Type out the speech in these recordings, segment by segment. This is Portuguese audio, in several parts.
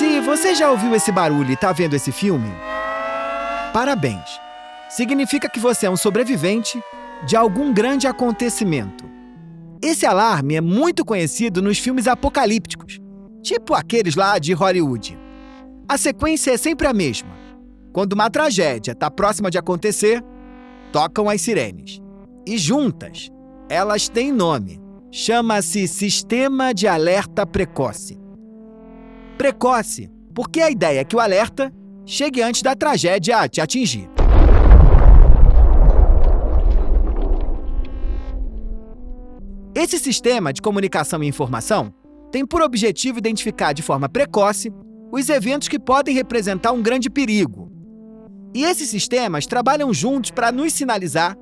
Se você já ouviu esse barulho e está vendo esse filme, parabéns! Significa que você é um sobrevivente de algum grande acontecimento. Esse alarme é muito conhecido nos filmes apocalípticos, tipo aqueles lá de Hollywood. A sequência é sempre a mesma. Quando uma tragédia está próxima de acontecer, tocam as sirenes. E juntas, elas têm nome. Chama-se Sistema de Alerta Precoce. Precoce, porque a ideia é que o alerta chegue antes da tragédia a te atingir. Esse sistema de comunicação e informação tem por objetivo identificar de forma precoce os eventos que podem representar um grande perigo. E esses sistemas trabalham juntos para nos sinalizar,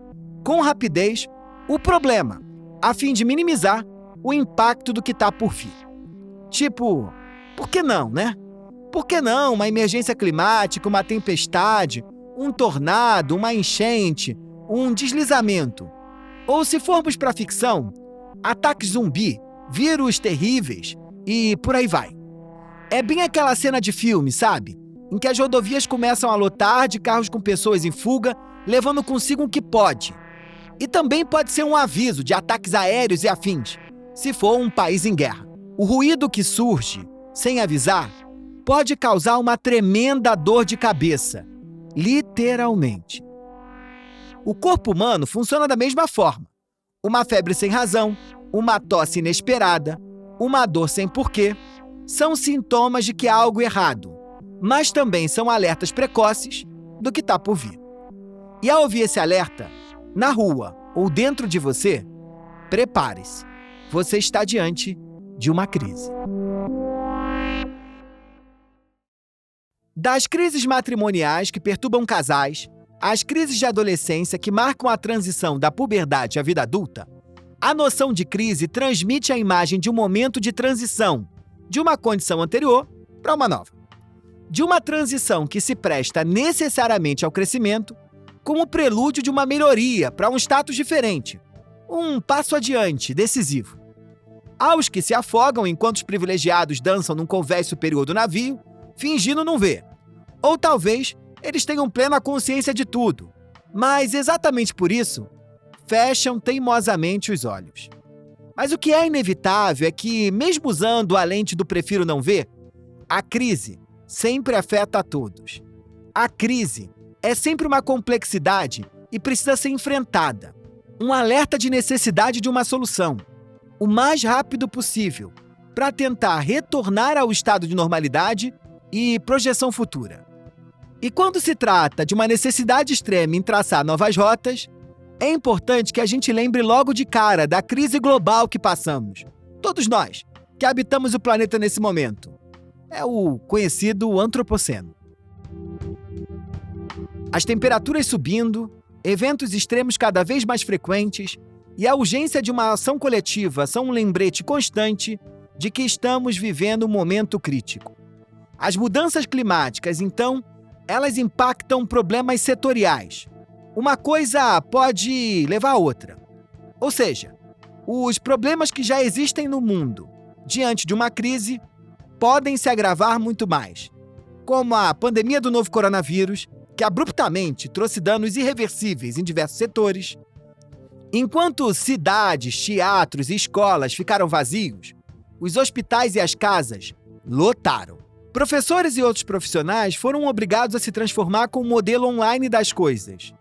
com rapidez, o problema, a fim de minimizar o impacto do que está por vir. Tipo, por que não, né? Por que não uma emergência climática, uma tempestade, um tornado, uma enchente, um deslizamento? Ou se formos para a ficção, ataques zumbi, vírus terríveis e por aí vai. É bem aquela cena de filme, sabe? Em que as rodovias começam a lotar de carros com pessoas em fuga, levando consigo o que pode. E também pode ser um aviso de ataques aéreos e afins, se for um país em guerra. O ruído que surge, sem avisar, pode causar uma tremenda dor de cabeça, literalmente. O corpo humano funciona da mesma forma. Uma febre sem razão, uma tosse inesperada, uma dor sem porquê, são sintomas de que há algo errado, mas também são alertas precoces do que está por vir. E ao ouvir esse alerta, na rua ou dentro de você, prepare-se. Você está diante de uma crise. Das crises matrimoniais que perturbam casais, às crises de adolescência que marcam a transição da puberdade à vida adulta, a noção de crise transmite a imagem de um momento de transição, de uma condição anterior para uma nova. De uma transição que se presta necessariamente ao crescimento, como prelúdio de uma melhoria para um status diferente, um passo adiante, decisivo. Aos que se afogam enquanto os privilegiados dançam num convés superior do navio, fingindo não ver. Ou talvez eles tenham plena consciência de tudo, mas exatamente por isso, fecham teimosamente os olhos. Mas o que é inevitável é que, mesmo usando a lente do prefiro não ver, a crise sempre afeta a todos. A crise é sempre uma complexidade e precisa ser enfrentada. Um alerta de necessidade de uma solução, o mais rápido possível, para tentar retornar ao estado de normalidade e projeção futura. E quando se trata de uma necessidade extrema em traçar novas rotas, é importante que a gente lembre logo de cara da crise global que passamos. Todos nós, que habitamos o planeta nesse momento. É o conhecido antropoceno. As temperaturas subindo, eventos extremos cada vez mais frequentes e a urgência de uma ação coletiva são um lembrete constante de que estamos vivendo um momento crítico. As mudanças climáticas, então, elas impactam problemas setoriais. Uma coisa pode levar a outra. Ou seja, os problemas que já existem no mundo, diante de uma crise, podem se agravar muito mais. Como a pandemia do novo coronavírus, que abruptamente trouxe danos irreversíveis em diversos setores. Enquanto cidades, teatros e escolas ficaram vazios, os hospitais e as casas lotaram. Professores e outros profissionais foram obrigados a se transformar com o modelo online das coisas.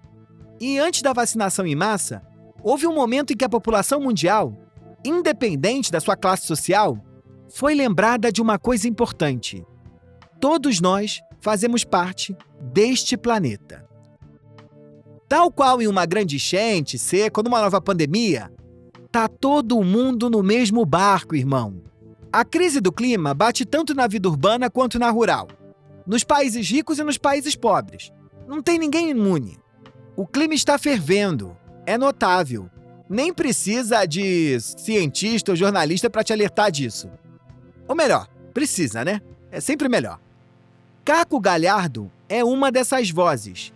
E antes da vacinação em massa, houve um momento em que a população mundial, independente da sua classe social, foi lembrada de uma coisa importante. Todos nós fazemos parte deste planeta. Tal qual em uma grande enchente, seca ou numa nova pandemia, Tá todo mundo no mesmo barco, irmão. A crise do clima bate tanto na vida urbana quanto na rural, nos países ricos e nos países pobres. Não tem ninguém imune. O clima está fervendo. É notável. Nem precisa de cientista ou jornalista para te alertar disso. Ou melhor, precisa, né? É sempre melhor. Caco Galhardo é uma dessas vozes.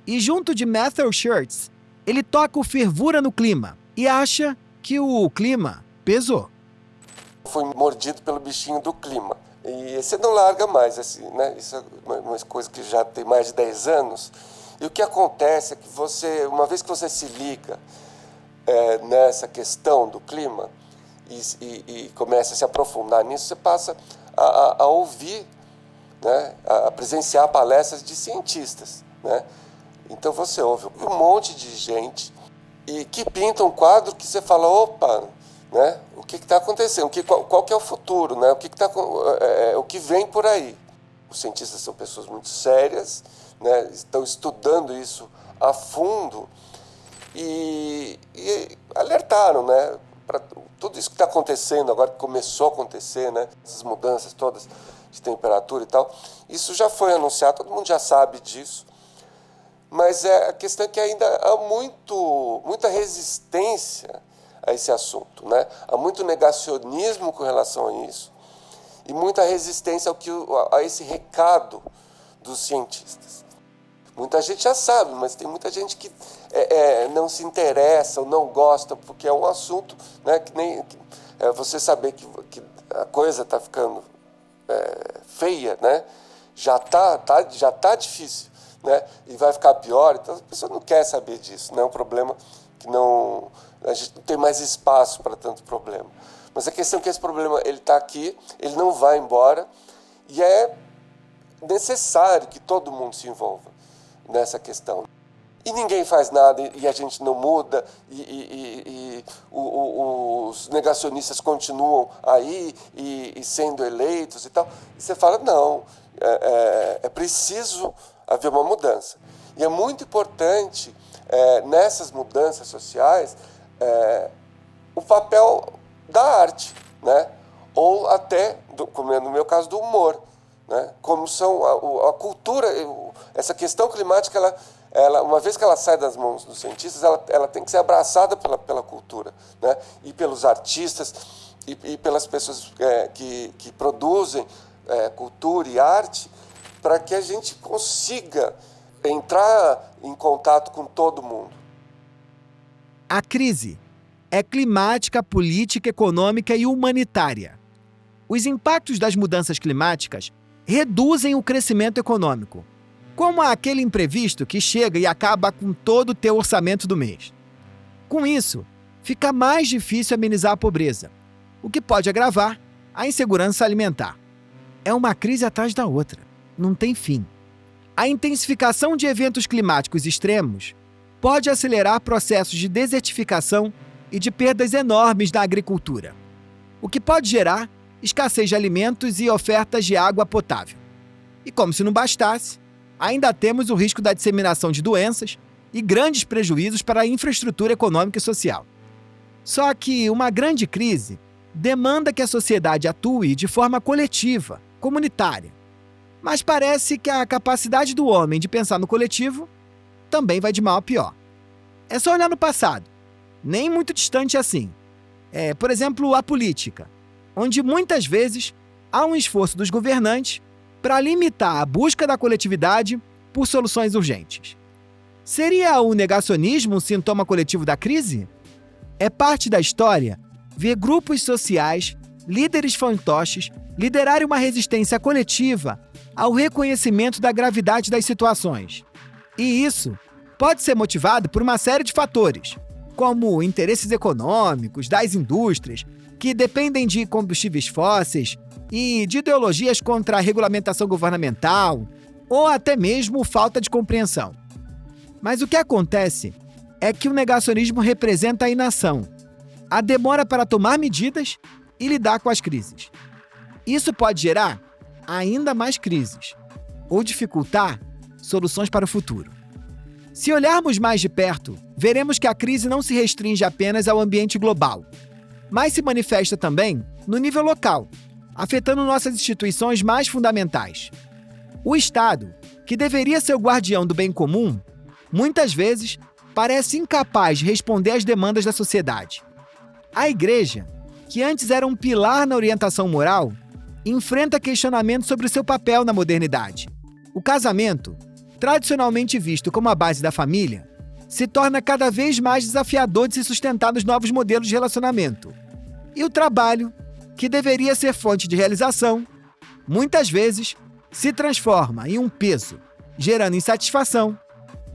E junto de Matthew Shirts, ele toca o Fervura no Clima e acha que o clima pesou. Foi mordido pelo bichinho do clima. E você não larga mais, assim, né? Isso é uma coisa que já tem mais de 10 anos. E o que acontece é que você, uma vez que você se liga nessa questão do clima e começa a se aprofundar nisso, você passa a ouvir, né? A presenciar palestras de cientistas, né? Então você ouve um monte de gente e que pinta um quadro que você fala, opa, né? O que está acontecendo? Qual que é o futuro? Né? O que vem por aí? Os cientistas são pessoas muito sérias, né? Estão estudando isso a fundo e alertaram, né? Para tudo isso que está acontecendo agora, que começou a acontecer, né? Essas mudanças todas de temperatura e tal, isso já foi anunciado, todo mundo já sabe disso. Mas a questão é que ainda há muita resistência a esse assunto, né? Há muito negacionismo com relação a isso e muita resistência a esse recado dos cientistas. Muita gente já sabe, mas tem muita gente que não se interessa ou não gosta, porque é um assunto, né, que nem você saber que a coisa está ficando feia, né? Já tá difícil, né? E vai ficar pior, então a pessoa não quer saber disso, né? É um problema que a gente não tem mais espaço para tanto problema. Mas a questão é que esse problema ele está aqui, ele não vai embora e é necessário que todo mundo se envolva nessa questão. E ninguém faz nada e a gente não muda e os negacionistas continuam aí e sendo eleitos e tal. E você fala, não, é preciso haver uma mudança. E é muito importante, nessas mudanças sociais, o papel da arte, né? Ou até, como é no meu caso, do humor, né? Como são a cultura, essa questão climática, ela, uma vez que ela sai das mãos dos cientistas, ela tem que ser abraçada pela cultura, né? E pelos artistas e pelas pessoas que produzem cultura e arte, para que a gente consiga entrar em contato com todo mundo. A crise é climática, política, econômica e humanitária. Os impactos das mudanças climáticas reduzem o crescimento econômico, como aquele imprevisto que chega e acaba com todo o teu orçamento do mês. Com isso, fica mais difícil amenizar a pobreza, o que pode agravar a insegurança alimentar. É uma crise atrás da outra, não tem fim. A intensificação de eventos climáticos extremos pode acelerar processos de desertificação e de perdas enormes na agricultura, o que pode gerar escassez de alimentos e ofertas de água potável. E como se não bastasse, ainda temos o risco da disseminação de doenças e grandes prejuízos para a infraestrutura econômica e social. Só que uma grande crise demanda que a sociedade atue de forma coletiva, comunitária. Mas parece que a capacidade do homem de pensar no coletivo também vai de mal a pior. É só olhar no passado, nem muito distante assim. Por exemplo, a política, onde muitas vezes há um esforço dos governantes para limitar a busca da coletividade por soluções urgentes. Seria o negacionismo um sintoma coletivo da crise? É parte da história ver grupos sociais, líderes fantoches, liderarem uma resistência coletiva ao reconhecimento da gravidade das situações. E isso pode ser motivado por uma série de fatores, como interesses econômicos das indústrias, que dependem de combustíveis fósseis e de ideologias contra a regulamentação governamental, ou até mesmo falta de compreensão. Mas o que acontece é que o negacionismo representa a inação, a demora para tomar medidas e lidar com as crises. Isso pode gerar ainda mais crises, ou dificultar soluções para o futuro. Se olharmos mais de perto, veremos que a crise não se restringe apenas ao ambiente global, mas se manifesta também no nível local, afetando nossas instituições mais fundamentais. O Estado, que deveria ser o guardião do bem comum, muitas vezes parece incapaz de responder às demandas da sociedade. A Igreja, que antes era um pilar na orientação moral, enfrenta questionamentos sobre o seu papel na modernidade. O casamento, tradicionalmente visto como a base da família, se torna cada vez mais desafiador de se sustentar nos novos modelos de relacionamento. E o trabalho, que deveria ser fonte de realização, muitas vezes se transforma em um peso, gerando insatisfação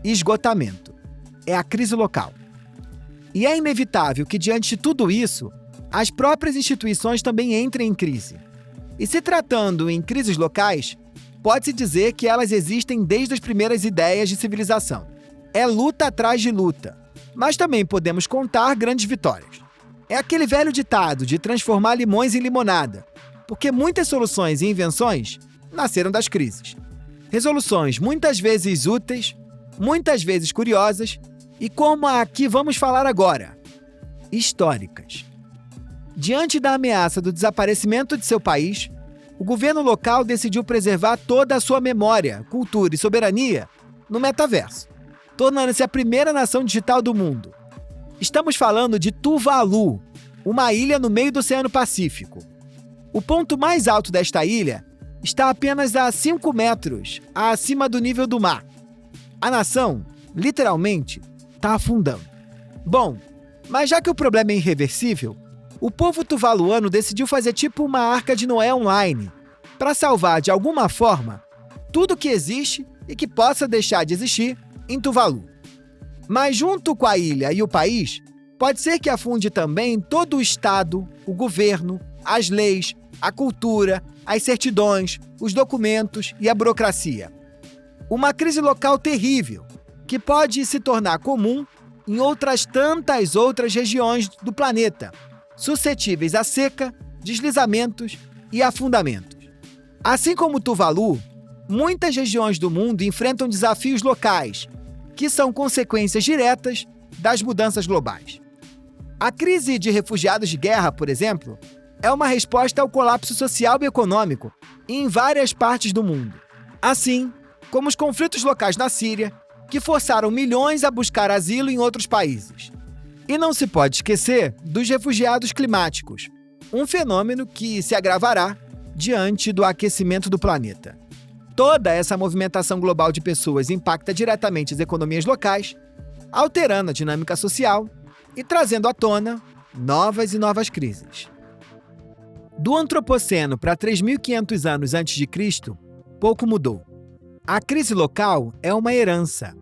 e esgotamento. É a crise local. E é inevitável que, diante de tudo isso, as próprias instituições também entrem em crise. E se tratando em crises locais, pode-se dizer que elas existem desde as primeiras ideias de civilização. É luta atrás de luta, mas também podemos contar grandes vitórias. É aquele velho ditado de transformar limões em limonada, porque muitas soluções e invenções nasceram das crises. Resoluções muitas vezes úteis, muitas vezes curiosas e, como a que vamos falar agora, históricas. Diante da ameaça do desaparecimento de seu país, o governo local decidiu preservar toda a sua memória, cultura e soberania no metaverso, tornando-se a primeira nação digital do mundo. Estamos falando de Tuvalu, uma ilha no meio do Oceano Pacífico. O ponto mais alto desta ilha está apenas a 5 metros acima do nível do mar. A nação, literalmente, está afundando. Bom, mas já que o problema é irreversível, o povo tuvaluano decidiu fazer tipo uma Arca de Noé online, para salvar, de alguma forma, tudo que existe e que possa deixar de existir em Tuvalu. Mas junto com a ilha e o país, pode ser que afunde também todo o Estado, o governo, as leis, a cultura, as certidões, os documentos e a burocracia. Uma crise local terrível, que pode se tornar comum em outras tantas outras regiões do planeta, suscetíveis a seca, deslizamentos e afundamentos. Assim como Tuvalu, muitas regiões do mundo enfrentam desafios locais, que são consequências diretas das mudanças globais. A crise de refugiados de guerra, por exemplo, é uma resposta ao colapso social e econômico em várias partes do mundo. Assim como os conflitos locais na Síria, que forçaram milhões a buscar asilo em outros países. E não se pode esquecer dos refugiados climáticos, um fenômeno que se agravará diante do aquecimento do planeta. Toda essa movimentação global de pessoas impacta diretamente as economias locais, alterando a dinâmica social e trazendo à tona novas e novas crises. Do Antropoceno para 3.500 anos antes de Cristo, pouco mudou. A crise local é uma herança.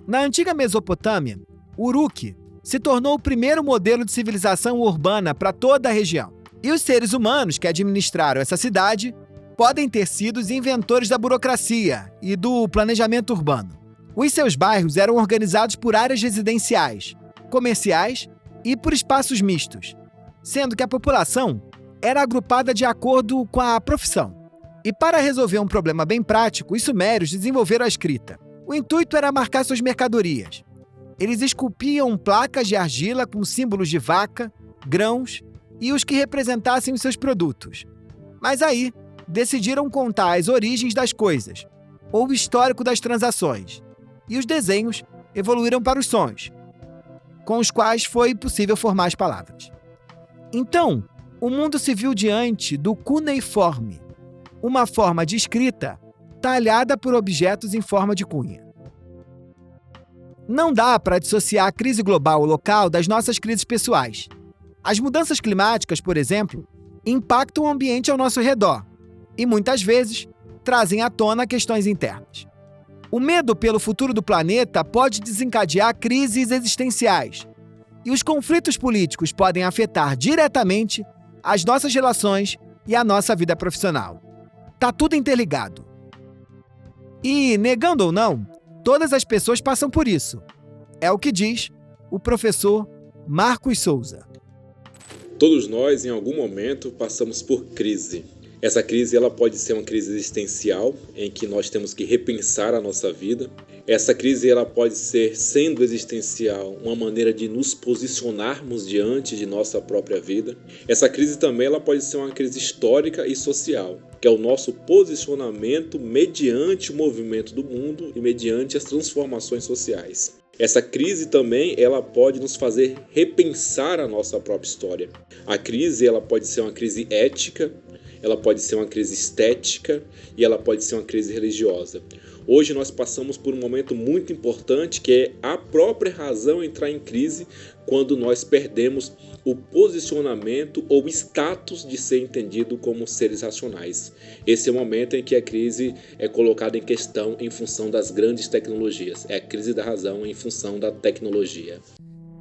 Na antiga Mesopotâmia, Uruk se tornou o primeiro modelo de civilização urbana para toda a região. E os seres humanos que administraram essa cidade podem ter sido os inventores da burocracia e do planejamento urbano. Os seus bairros eram organizados por áreas residenciais, comerciais e por espaços mistos, sendo que a população era agrupada de acordo com a profissão. E para resolver um problema bem prático, os sumérios desenvolveram a escrita. O intuito era marcar suas mercadorias. Eles esculpiam placas de argila com símbolos de vaca, grãos e os que representassem os seus produtos. Mas aí, decidiram contar as origens das coisas, ou o histórico das transações, e os desenhos evoluíram para os sons, com os quais foi possível formar as palavras. Então, o mundo se viu diante do cuneiforme, uma forma de escrita talhada por objetos em forma de cunha. Não dá para dissociar a crise global ou local das nossas crises pessoais. As mudanças climáticas, por exemplo, impactam o ambiente ao nosso redor e, muitas vezes, trazem à tona questões internas. O medo pelo futuro do planeta pode desencadear crises existenciais, e os conflitos políticos podem afetar diretamente as nossas relações e a nossa vida profissional. Tá tudo interligado. E, negando ou não, todas as pessoas passam por isso. É o que diz o professor Marcos Souza. Todos nós, em algum momento, passamos por crise. Essa crise ela pode ser uma crise existencial, em que nós temos que repensar a nossa vida. Essa crise ela pode ser, sendo existencial, uma maneira de nos posicionarmos diante de nossa própria vida. Essa crise também ela pode ser uma crise histórica e social, que é o nosso posicionamento mediante o movimento do mundo e mediante as transformações sociais. Essa crise também ela pode nos fazer repensar a nossa própria história. A crise ela pode ser uma crise ética, ela pode ser uma crise estética e ela pode ser uma crise religiosa. Hoje nós passamos por um momento muito importante que é a própria razão entrar em crise quando nós perdemos o posicionamento ou status de ser entendido como seres racionais. Esse é o momento em que a crise é colocada em questão em função das grandes tecnologias. É a crise da razão em função da tecnologia.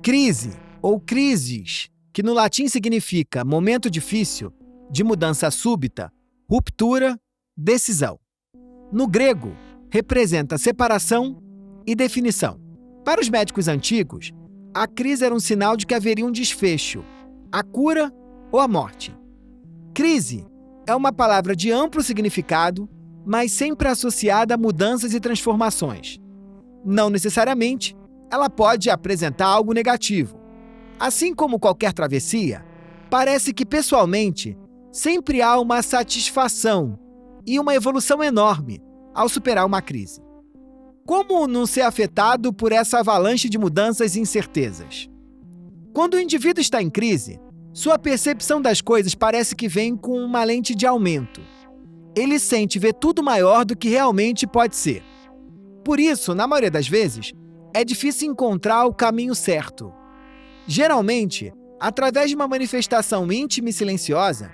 Crise, ou crises, que no latim significa momento difícil, de mudança súbita, ruptura, decisão. No grego, representa separação e definição. Para os médicos antigos, a crise era um sinal de que haveria um desfecho, a cura ou a morte. Crise é uma palavra de amplo significado, mas sempre associada a mudanças e transformações. Não necessariamente, ela pode apresentar algo negativo. Assim como qualquer travessia, parece que, pessoalmente, sempre há uma satisfação e uma evolução enorme ao superar uma crise. Como não ser afetado por essa avalanche de mudanças e incertezas? Quando o indivíduo está em crise, sua percepção das coisas parece que vem com uma lente de aumento. Ele sente ver tudo maior do que realmente pode ser. Por isso, na maioria das vezes, é difícil encontrar o caminho certo. Geralmente, através de uma manifestação íntima e silenciosa,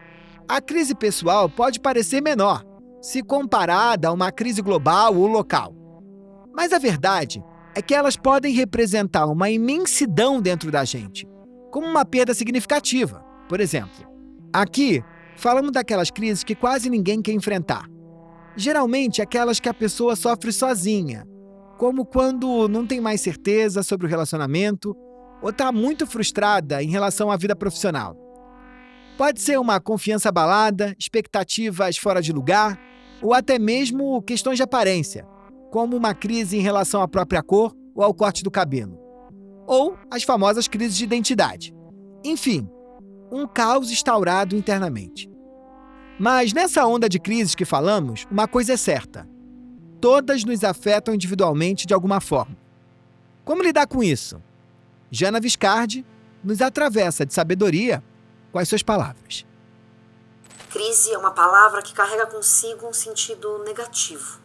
a crise pessoal pode parecer menor, se comparada a uma crise global ou local. Mas a verdade é que elas podem representar uma imensidão dentro da gente, como uma perda significativa, por exemplo. Aqui, falamos daquelas crises que quase ninguém quer enfrentar. Geralmente, aquelas que a pessoa sofre sozinha, como quando não tem mais certeza sobre o relacionamento ou está muito frustrada em relação à vida profissional. Pode ser uma confiança abalada, expectativas fora de lugar, ou até mesmo questões de aparência, como uma crise em relação à própria cor ou ao corte do cabelo. Ou as famosas crises de identidade. Enfim, um caos instaurado internamente. Mas nessa onda de crises que falamos, uma coisa é certa. Todas nos afetam individualmente de alguma forma. Como lidar com isso? Jana Viscardi nos atravessa de sabedoria com as suas palavras. Crise é uma palavra que carrega consigo um sentido negativo.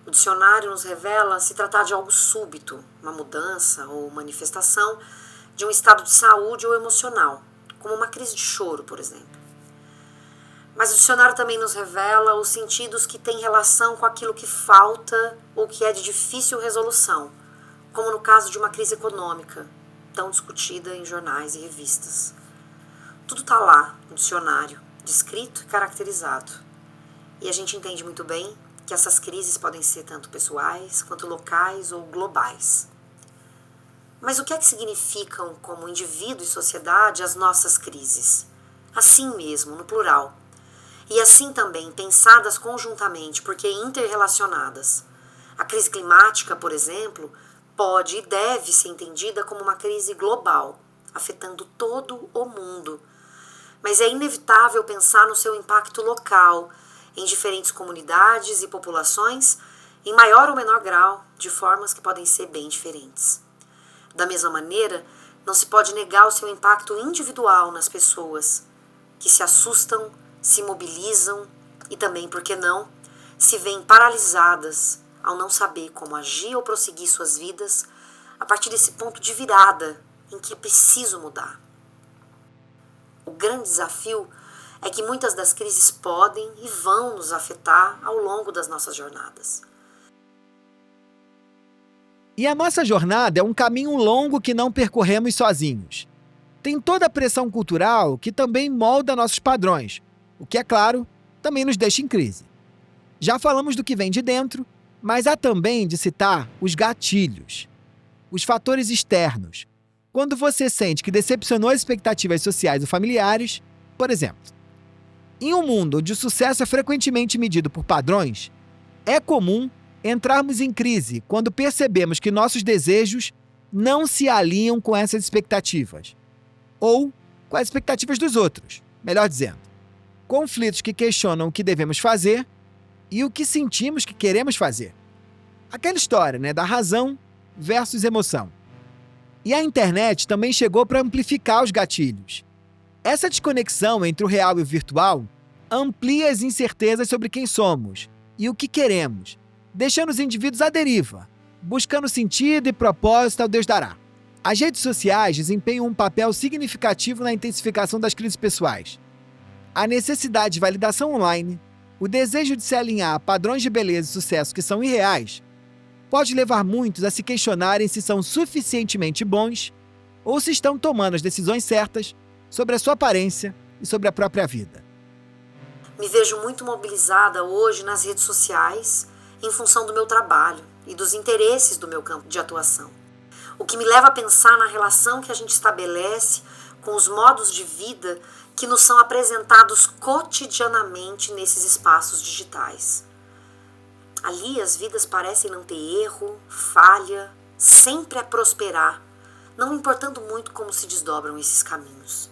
O dicionário nos revela se tratar de algo súbito, uma mudança ou manifestação de um estado de saúde ou emocional, como uma crise de choro, por exemplo. Mas o dicionário também nos revela os sentidos que têm relação com aquilo que falta ou que é de difícil resolução, como no caso de uma crise econômica, tão discutida em jornais e revistas. Tudo está lá no dicionário, descrito e caracterizado. E a gente entende muito bem que essas crises podem ser tanto pessoais, quanto locais ou globais. Mas o que é que significam, como indivíduo e sociedade, as nossas crises? Assim mesmo, no plural. E assim também, pensadas conjuntamente, porque interrelacionadas. A crise climática, por exemplo, pode e deve ser entendida como uma crise global, afetando todo o mundo. Mas é inevitável pensar no seu impacto local, em diferentes comunidades e populações, em maior ou menor grau, de formas que podem ser bem diferentes. Da mesma maneira, não se pode negar o seu impacto individual nas pessoas, que se assustam, se mobilizam e também, por que não, se veem paralisadas ao não saber como agir ou prosseguir suas vidas a partir desse ponto de virada em que é preciso mudar. O grande desafio é que muitas das crises podem e vão nos afetar ao longo das nossas jornadas. E a nossa jornada é um caminho longo que não percorremos sozinhos. Tem toda a pressão cultural que também molda nossos padrões, o que, é claro, também nos deixa em crise. Já falamos do que vem de dentro, mas há também de citar os gatilhos, os fatores externos. Quando você sente que decepcionou as expectativas sociais ou familiares, por exemplo. Em um mundo onde o sucesso é frequentemente medido por padrões, é comum entrarmos em crise quando percebemos que nossos desejos não se alinham com essas expectativas, ou com as expectativas dos outros, melhor dizendo. Conflitos que questionam o que devemos fazer e o que sentimos que queremos fazer. Aquela história, né, da razão versus emoção. E a internet também chegou para amplificar os gatilhos. Essa desconexão entre o real e o virtual amplia as incertezas sobre quem somos e o que queremos, deixando os indivíduos à deriva, buscando sentido e propósito ao Deus dará. As redes sociais desempenham um papel significativo na intensificação das crises pessoais. A necessidade de validação online, o desejo de se alinhar a padrões de beleza e sucesso que são irreais, pode levar muitos a se questionarem se são suficientemente bons ou se estão tomando as decisões certas sobre a sua aparência e sobre a própria vida. Me vejo muito mobilizada hoje nas redes sociais em função do meu trabalho e dos interesses do meu campo de atuação. O que me leva a pensar na relação que a gente estabelece com os modos de vida que nos são apresentados cotidianamente nesses espaços digitais. Ali as vidas parecem não ter erro, falha, sempre a prosperar, não importando muito como se desdobram esses caminhos.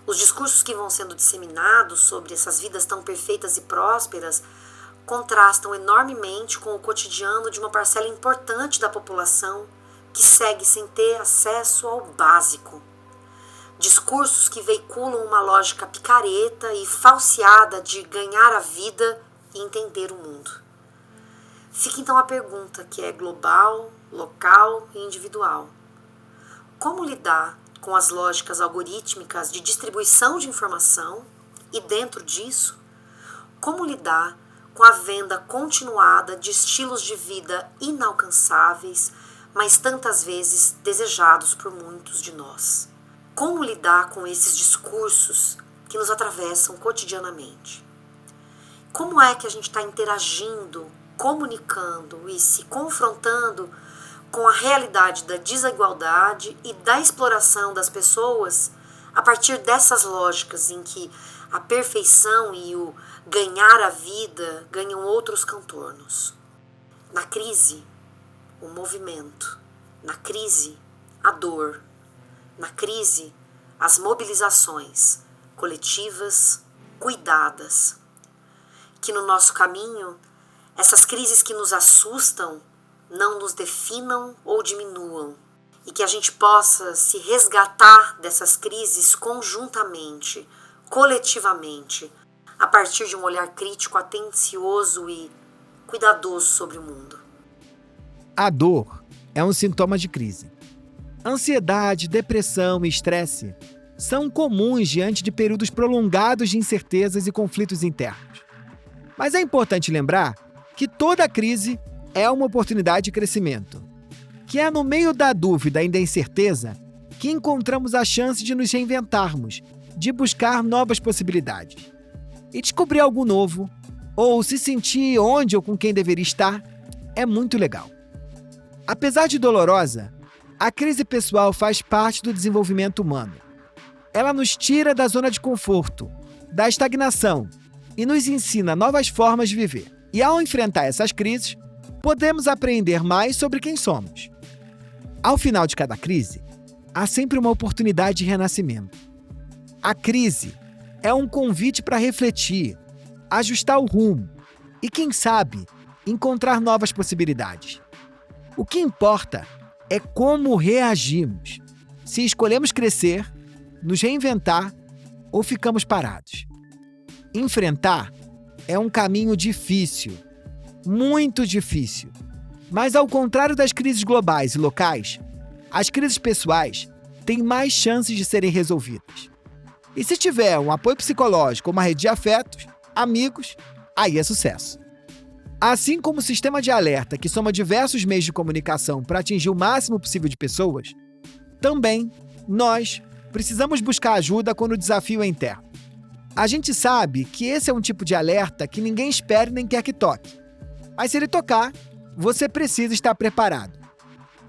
Os discursos que vão sendo disseminados sobre essas vidas tão perfeitas e prósperas contrastam enormemente com o cotidiano de uma parcela importante da população que segue sem ter acesso ao básico. Discursos que veiculam uma lógica picareta e falseada de ganhar a vida e entender o mundo. Fica então a pergunta, que é global, local e individual. Como lidar com as lógicas algorítmicas de distribuição de informação e, dentro disso, como lidar com a venda continuada de estilos de vida inalcançáveis, mas tantas vezes desejados por muitos de nós? Como lidar com esses discursos que nos atravessam cotidianamente? Como é que a gente está interagindo, comunicando e se confrontando com a realidade da desigualdade e da exploração das pessoas a partir dessas lógicas em que a perfeição e o ganhar a vida ganham outros contornos? Na crise, o movimento. Na crise, a dor. Na crise, as mobilizações coletivas, cuidadas. Que no nosso caminho, essas crises que nos assustam não nos definam ou diminuam, e que a gente possa se resgatar dessas crises conjuntamente, coletivamente, a partir de um olhar crítico, atencioso e cuidadoso sobre o mundo. A dor é um sintoma de crise. Ansiedade, depressão e estresse são comuns diante de períodos prolongados de incertezas e conflitos internos. Mas é importante lembrar que toda crise é uma oportunidade de crescimento, que é no meio da dúvida e da incerteza que encontramos a chance de nos reinventarmos, de buscar novas possibilidades. E descobrir algo novo, ou se sentir onde ou com quem deveria estar, é muito legal. Apesar de dolorosa, a crise pessoal faz parte do desenvolvimento humano. Ela nos tira da zona de conforto, da estagnação e nos ensina novas formas de viver. E ao enfrentar essas crises, podemos aprender mais sobre quem somos. Ao final de cada crise, há sempre uma oportunidade de renascimento. A crise é um convite para refletir, ajustar o rumo e, quem sabe, encontrar novas possibilidades. O que importa é como reagimos, se escolhemos crescer, nos reinventar ou ficamos parados. Enfrentar é um caminho difícil, muito difícil. Mas ao contrário das crises globais e locais, as crises pessoais têm mais chances de serem resolvidas. E se tiver um apoio psicológico ou uma rede de afetos, amigos, aí é sucesso. Assim como o sistema de alerta que soma diversos meios de comunicação para atingir o máximo possível de pessoas, também nós precisamos buscar ajuda quando o desafio é interno. A gente sabe que esse é um tipo de alerta que ninguém espera nem quer que toque. Mas se ele tocar, você precisa estar preparado.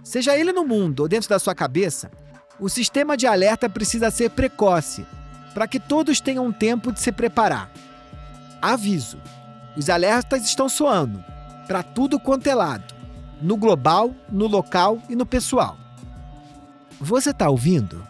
Seja ele no mundo ou dentro da sua cabeça, o sistema de alerta precisa ser precoce, para que todos tenham tempo de se preparar. Aviso: os alertas estão soando. para tudo quanto é lado, no global, no local e no pessoal. Você está ouvindo?